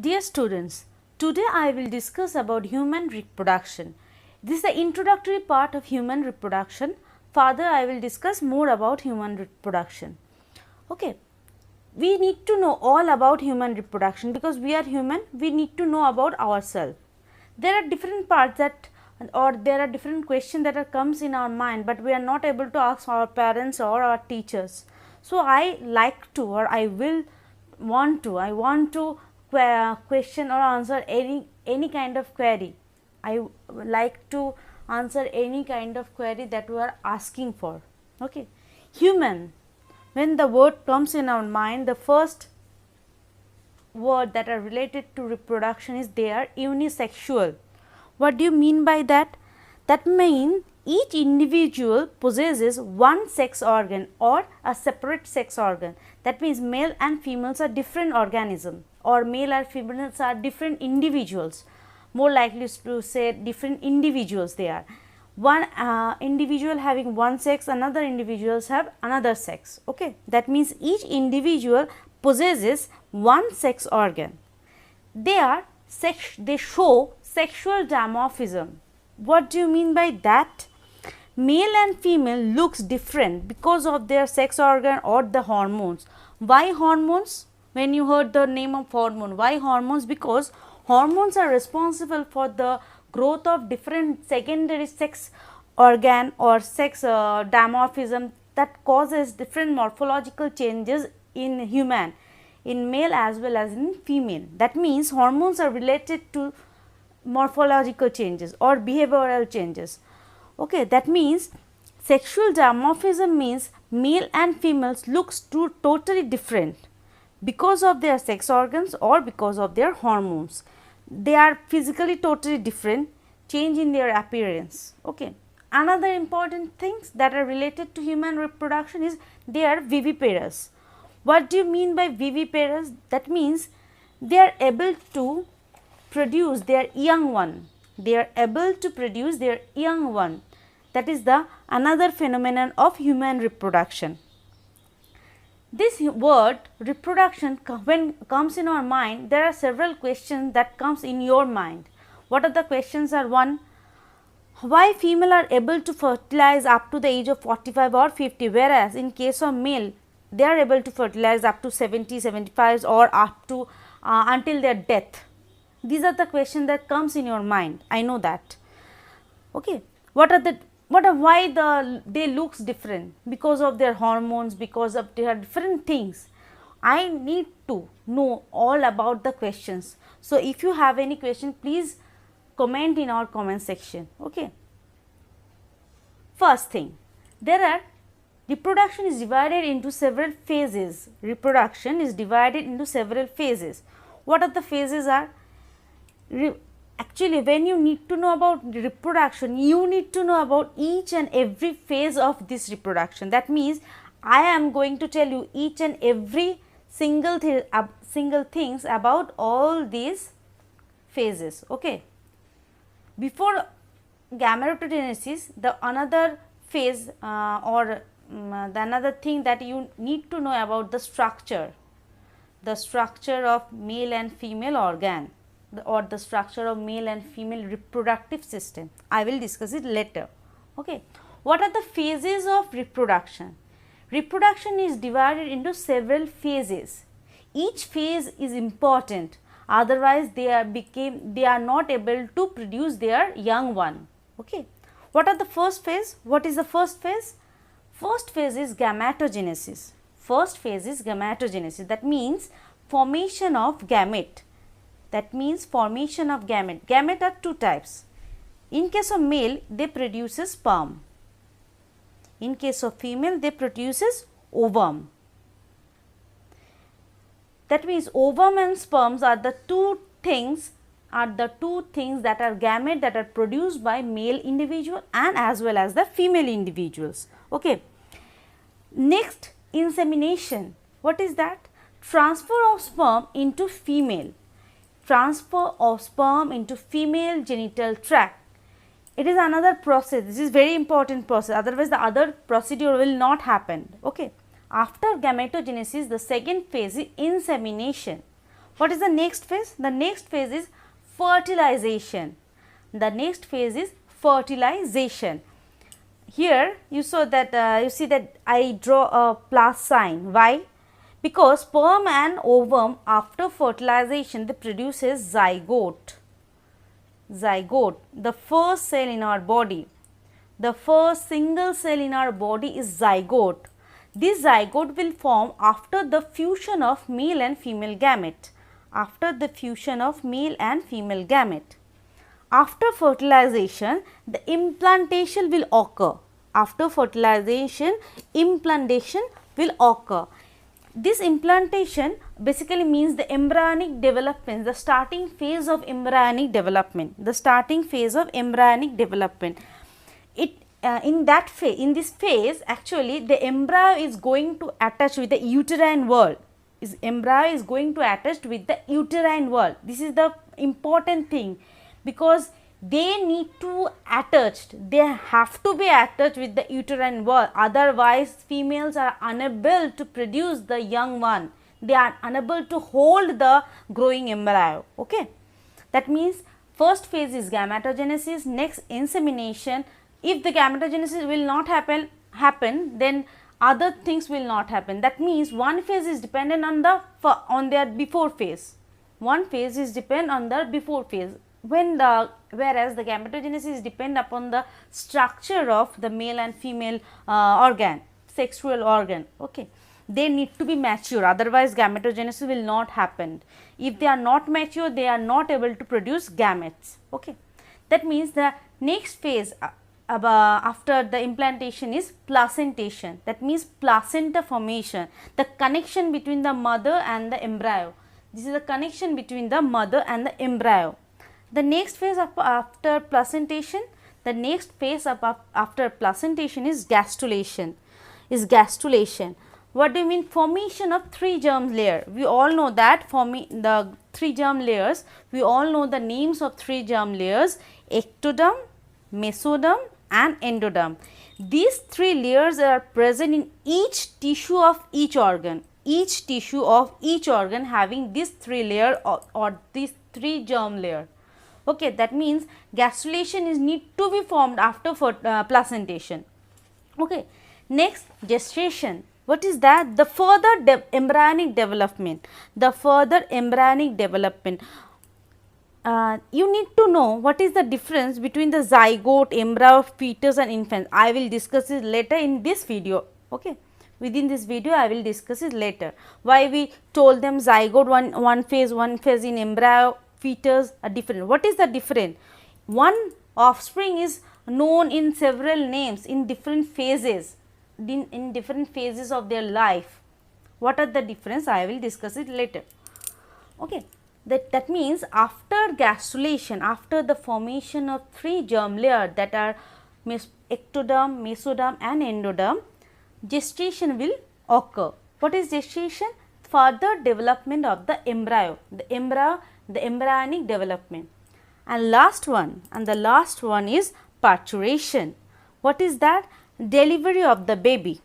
Dear students, today I will discuss about human reproduction. This is the introductory part of human reproduction. Further, I will discuss more about human reproduction. Okay. We need to know all about human reproduction because we are human, we need to know about ourselves. There are different parts that or there are different questions that are comes in our mind, but we are not able to ask our parents or our teachers. So, I like to or I want to question or answer any kind of query. I like to answer any kind of query that we are asking for. Okay. Human, when the word comes in our mind, the first word that are related to reproduction is they are unisexual. What do you mean by that? That means each individual possesses one sex organ or a separate sex organ. That means male and females are different organisms, or male and females are different individuals. More likely to say different individuals they are. One individual having one sex, another individuals have another sex. Okay. That means each individual possesses one sex organ. They show sexual dimorphism. What do you mean by that? Male and female looks different because of their sex organ or the hormones. Why hormones? When you heard the name of hormone, why hormones? Because hormones are responsible for the growth of different secondary sex organ or sex dimorphism that causes different morphological changes in human, in male as well as in female. That means hormones are related to morphological changes or behavioral changes. Okay, that means sexual dimorphism means male and females looks totally different because of their sex organs or because of their hormones. They are physically totally different, change in their appearance. Okay. Another important things that are related to human reproduction is they are viviparous. What do you mean by viviparous? That means they are able to produce their young one. They are able to produce their young one. That is the another phenomenon of human reproduction. This word reproduction, when comes in our mind, there are several questions that comes in your mind. What are the questions are? One, why female are able to fertilize up to the age of 45 or 50, whereas in case of male they are able to fertilize up to 70, 75 or up to until their death. These are the questions that comes in your mind. I know that. Okay. Why they looks different? Because of their hormones, because of their different things. I need to know all about the questions. So, if you have any question, please comment in our comment section. Okay. First thing, reproduction is divided into several phases. Reproduction is divided into several phases. What are the phases are? Actually, when you need to know about reproduction, you need to know about each and every phase of this reproduction. That means, I am going to tell you each and every single things about all these phases. Okay. Before gametogenicis, the another phase the another thing that you need to know about the structure of male and female organ or the structure of male and female reproductive system. I will discuss it later. Okay. What are the phases of reproduction? Reproduction is divided into several phases. Each phase is important, otherwise they are not able to produce their young one. Okay. What are the first phase? What is the first phase? First phase is gametogenesis. First phase is gametogenesis. That means formation of gamete. That means formation of gamete. Gamete are two types. In case of male, they produces sperm. In case of female, they produces ovum. That means ovum and sperms are the two things that are gamete that are produced by male individual and as well as the female individuals. Okay. Next, insemination. What is that? Transfer of sperm into female. Transfer of sperm into female genital tract. It is another process. This is very important process. Otherwise, the other procedure will not happen. Okay. After gametogenesis, the second phase is insemination. What is the next phase? The next phase is fertilization. The next phase is fertilization. Here you saw that you see that I draw a plus sign. Why? Because sperm and ovum after fertilization they produces zygote. Zygote, the first cell in our body. The first single cell in our body is zygote. This zygote will form after the fusion of male and female gamete. After the fusion of male and female gamete. After fertilization, the implantation will occur. After fertilization, implantation will occur. This implantation basically means the embryonic development, the starting phase of embryonic development. The starting phase of embryonic development. In this phase, actually, the embryo is going to attach with the uterine wall. Embryo is going to attach with the uterine wall. This is the important thing, because they need to attached. They have to be attached with the uterine wall. Otherwise, females are unable to produce the young one. They are unable to hold the growing embryo. Okay, that means first phase is gametogenesis. Next, insemination. If the gametogenesis will not happen, then other things will not happen. That means one phase is dependent on their before phase. One phase is dependent on the before phase. Whereas the gametogenesis depend upon the structure of the male and female organ, sexual organ. Okay, they need to be mature. Otherwise, gametogenesis will not happen. If they are not mature, they are not able to produce gametes. Okay, that means the next phase after the implantation is placentation. That means placenta formation, the connection between the mother and the embryo. This is the connection between the mother and the embryo. The next phase after placentation, after placentation is gastrulation. What do you mean? Formation of 3 germ layer. We all know that the 3 germ layers. We all know the names of 3 germ layers: ectoderm, mesoderm and endoderm. These 3 layers are present in each tissue of each organ. Each tissue of each organ having these 3 layer or these 3 germ layer. Okay, that means gastrulation is need to be formed after placentation. Okay, next, gestation. What is that? The further embryonic development. You need to know what is the difference between the zygote, embryo, fetus and infant. I will discuss it later in this video. Okay, within this video I will discuss it later. Why we told them zygote one phase in embryo, fetus are different. What is the difference? One offspring is known in several names in different phases, in different phases of their life. What are the difference? I will discuss it later. Okay, that means after gastrulation, after the formation of 3 germ layers that are ectoderm, mesoderm and endoderm, gestation will occur. What is gestation? Further development of the embryo, the embryonic development. And the last one is parturition. What is that? Delivery of the baby.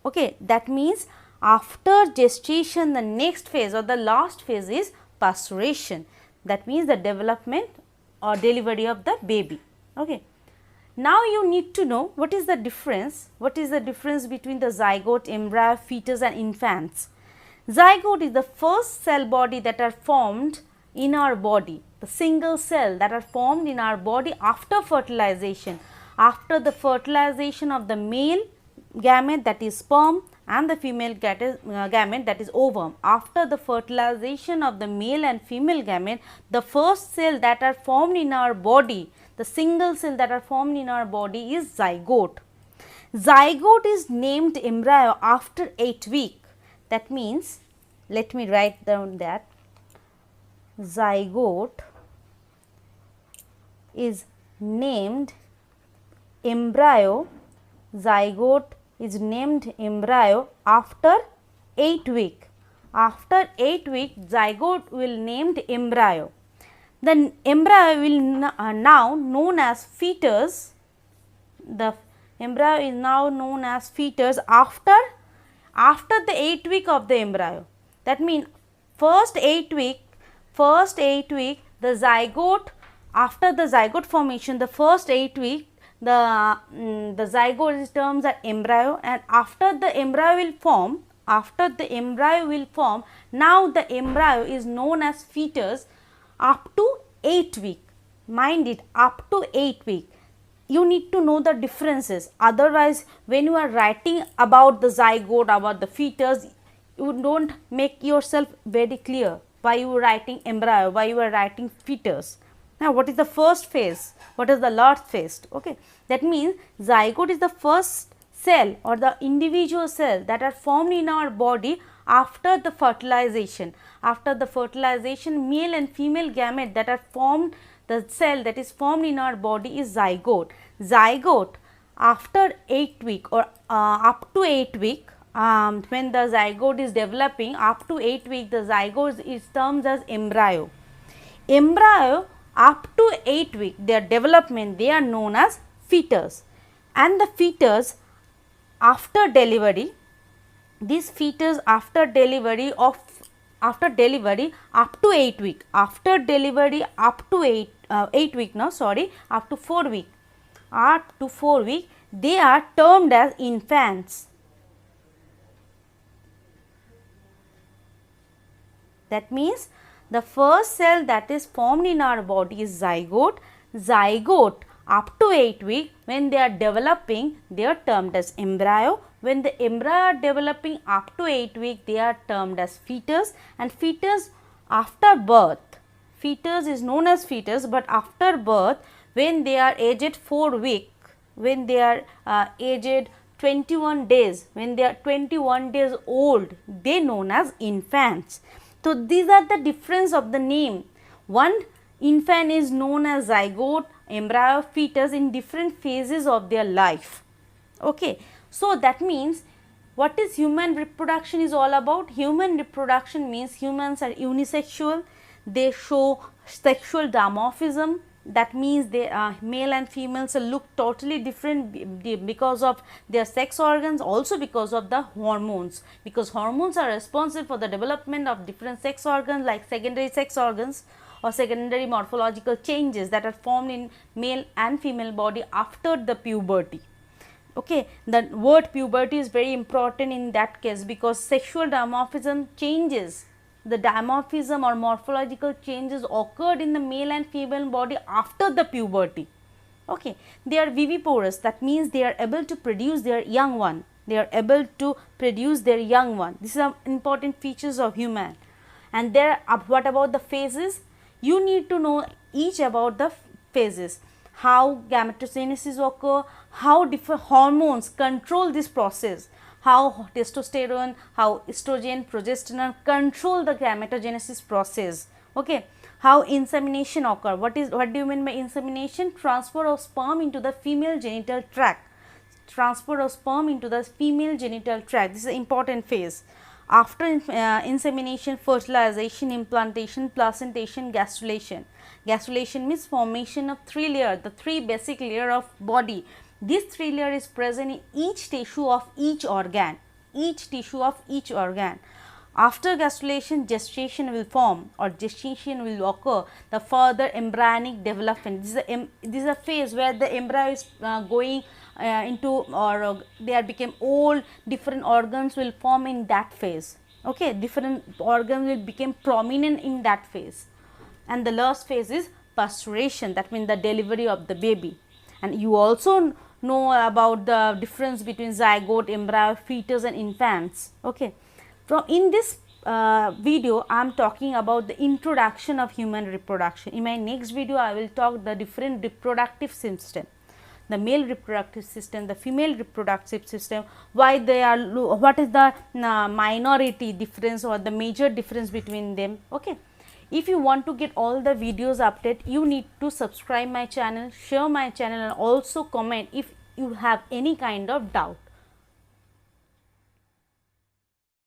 Okay, that means after gestation, the next phase or the last phase is parturition. That means the development or delivery of the baby. Okay. Now you need to know what is the difference. What is the difference between the zygote, embryo, fetus and infants? Zygote is the first cell body that are formed in our body, the single cell that are formed in our body after fertilization. After the fertilization of the male gamete, that is sperm, and the female gamete, that is ovum. After the fertilization of the male and female gamete, the first cell that are formed in our body, the single cell that are formed in our body is zygote. Zygote is named embryo after 8 weeks. That means, let me write down that zygote is named embryo. Zygote is named embryo after 8 weeks. After 8 weeks, zygote will named embryo. The embryo will now known as fetus. The embryo is now known as fetus after the 8 week of the embryo. That means first 8 week the zygote, after the zygote formation, the first 8 week the zygote is termed as embryo, and after the embryo will form, now the embryo is known as fetus up to 8 week. Mind it, up to 8 week. You need to know the differences, otherwise when you are writing about the zygote, about the fetus, you don't make yourself very clear why you are writing embryo, why you are writing fetus. Now what is the first phase, what is the last phase? Okay, that means zygote is the first cell or the individual cell that are formed in our body after the fertilization. After the fertilization, male and female gamete that are formed, the cell that is formed in our body is zygote. Zygote after 8 week or up to 8 week, when the zygote is developing, up to 8 week the zygote is termed as embryo. Embryo up to 8 week, their development, they are known as fetus. And the fetus after delivery, this fetus after delivery up to 8 week, after delivery up to 8 week, no sorry, up to 4 week, they are termed as infants. That means the first cell that is formed in our body is zygote. Zygote up to 8 week, when they are developing, they are termed as embryo. When the embryo are developing up to 8 week, they are termed as fetus. And fetus after birth, fetus is known as fetus, but after birth, when they are aged 4 week, when they are aged 21 days, when they are 21 days old, they known as infants. So these are the difference of the name. One infant is known as zygote, embryo, fetus in different phases of their life. Okay. So that means what is human reproduction is all about? Human reproduction means humans are unisexual, they show sexual dimorphism. That means they are male and females look totally different because of their sex organs, also because of the hormones, because hormones are responsible for the development of different sex organs like secondary sex organs or secondary morphological changes that are formed in male and female body after the puberty. Okay, the word puberty is very important in that case because sexual dimorphism changes, the dimorphism or morphological changes occurred in the male and female body after the puberty. Okay, they are viviparous, that means they are able to produce their young one, These are important features of human. And there, what about the phases? You need to know each about the phases, how gametogenesis occur, how different hormones control this process, how testosterone, how estrogen, progesterone control the gametogenesis process. Okay, how insemination occur. What do you mean by insemination? Transfer of sperm into the female genital tract. This is an important phase. After insemination, fertilization, implantation, placentation, gastrulation. Gastrulation means formation of 3 layers, the 3 basic layer of body. This 3 layer is present in each tissue of each organ. After gastrulation, gestation will form or gestation will occur, the further embryonic development. This is a phase where the embryo is going into, or they are become old, different organs will form in that phase. Okay, different organs will become prominent in that phase. And the last phase is pasteurization, that means the delivery of the baby. And you also know about the difference between zygote, embryo, fetus and infants. Okay. In this video, I am talking about the introduction of human reproduction. In my next video, I will talk the different reproductive system, the male reproductive system, the female reproductive system, why they are, what is the minority difference or the major difference between them. Okay. If you want to get all the videos update, you need to subscribe my channel, share my channel and also comment if you have any kind of doubt.